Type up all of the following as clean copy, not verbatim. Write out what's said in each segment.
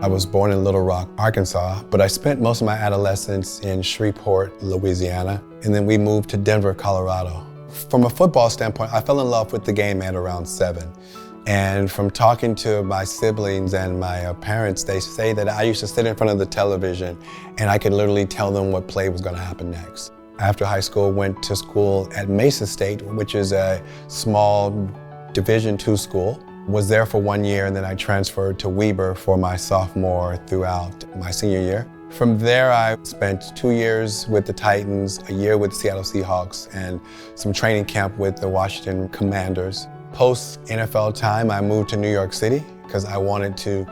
was born in Little Rock, Arkansas, but I spent most of my adolescence in Shreveport, Louisiana, and then we moved to Denver, Colorado. From a football standpoint, I fell in love with the game at around 7. And from talking to my siblings and my parents, they say that I used to sit in front of the television and I could literally tell them what play was going to happen next. After high school, went to school at Mesa State, which is a small Division II school. Was there for 1 year, and then I transferred to Weber for my sophomore throughout my senior year. From there, I spent 2 years with the Titans, a year with the Seattle Seahawks, and some training camp with the Washington Commanders. Post NFL time, I moved to New York City because I wanted to,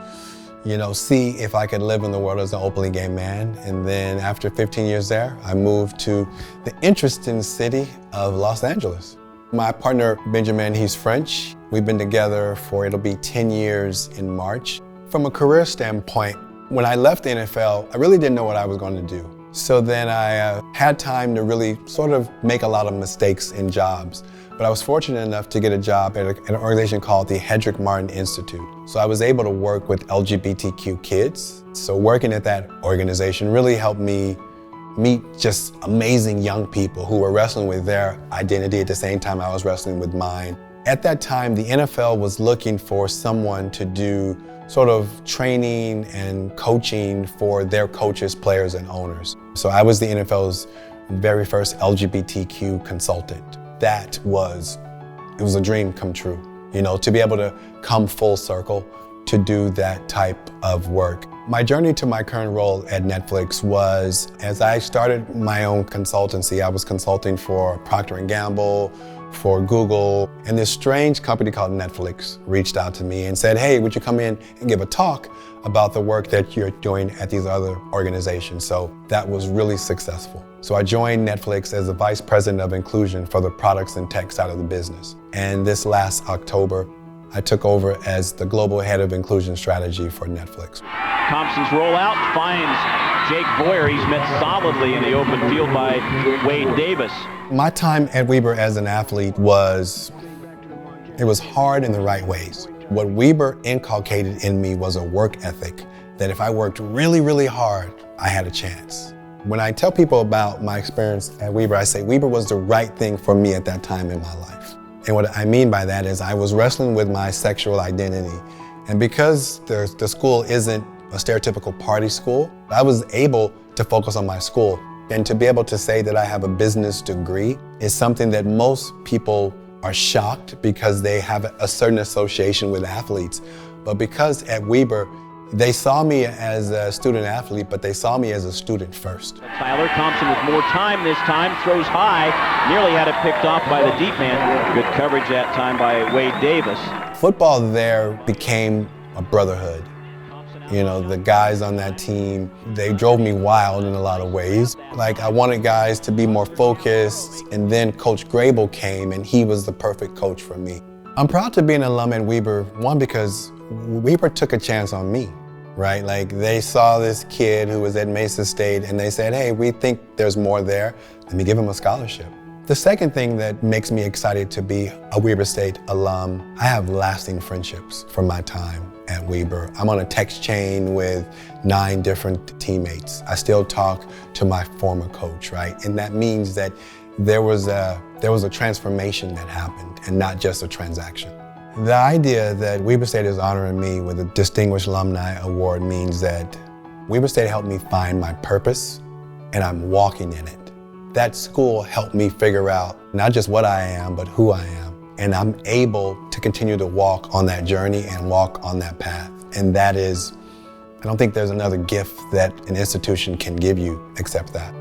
see if I could live in the world as an openly gay man. And then after 15 years there, I moved to the interesting city of Los Angeles. My partner, Benjamin, he's French. We've been together for, it'll be 10 years in March. From a career standpoint, when I left the NFL, I really didn't know what I was going to do. So then I had time to really sort of make a lot of mistakes in jobs. But I was fortunate enough to get a job at an organization called the Hedrick Martin Institute. So I was able to work with LGBTQ kids. So working at that organization really helped me meet just amazing young people who were wrestling with their identity at the same time I was wrestling with mine. At that time, the NFL was looking for someone to do sort of training and coaching for their coaches, players, and owners. So I was the NFL's very first LGBTQ consultant. It was a dream come true, to be able to come full circle to do that type of work. My journey to my current role at Netflix was, as I started my own consultancy, I was consulting for Procter & Gamble, for Google, and this strange company called Netflix reached out to me and said, hey, would you come in and give a talk about the work that you're doing at these other organizations? So that was really successful. So I joined Netflix as the Vice President of Inclusion for the products and tech side of the business. And this last October, I took over as the Global Head of Inclusion Strategy for Netflix. Thompson's rollout finds Jake Boyer. He's met solidly in the open field by Wade Davis. My time at Weber as an athlete was hard in the right ways. What Weber inculcated in me was a work ethic that if I worked really, really hard, I had a chance. When I tell people about my experience at Weber, I say Weber was the right thing for me at that time in my life. And what I mean by that is I was wrestling with my sexual identity. And because the school isn't a stereotypical party school, I was able to focus on my school. And to be able to say that I have a business degree is something that most people are shocked because they have a certain association with athletes. But because at Weber, they saw me as a student athlete, but they saw me as a student first. Tyler Thompson with more time this time, throws high, nearly had it picked off by the deep man. Good coverage that time by Wade Davis. Football there became a brotherhood. The guys on that team, they drove me wild in a lot of ways. Like I wanted guys to be more focused, and then Coach Grable came and he was the perfect coach for me. I'm proud to be an alum at Weber, one, because Weber took a chance on me, right? Like they saw this kid who was at Mesa State and they said, hey, we think there's more there. Let me give him a scholarship. The second thing that makes me excited to be a Weber State alum, I have lasting friendships from my time at Weber. I'm on a text chain with 9 different teammates. I still talk to my former coach, right? And that means that there was a transformation that happened and not just a transaction. The idea that Weber State is honoring me with a Distinguished Alumni Award means that Weber State helped me find my purpose and I'm walking in it. That school helped me figure out not just what I am, but who I am. And I'm able to continue to walk on that journey and walk on that path. And that is, I don't think there's another gift that an institution can give you except that.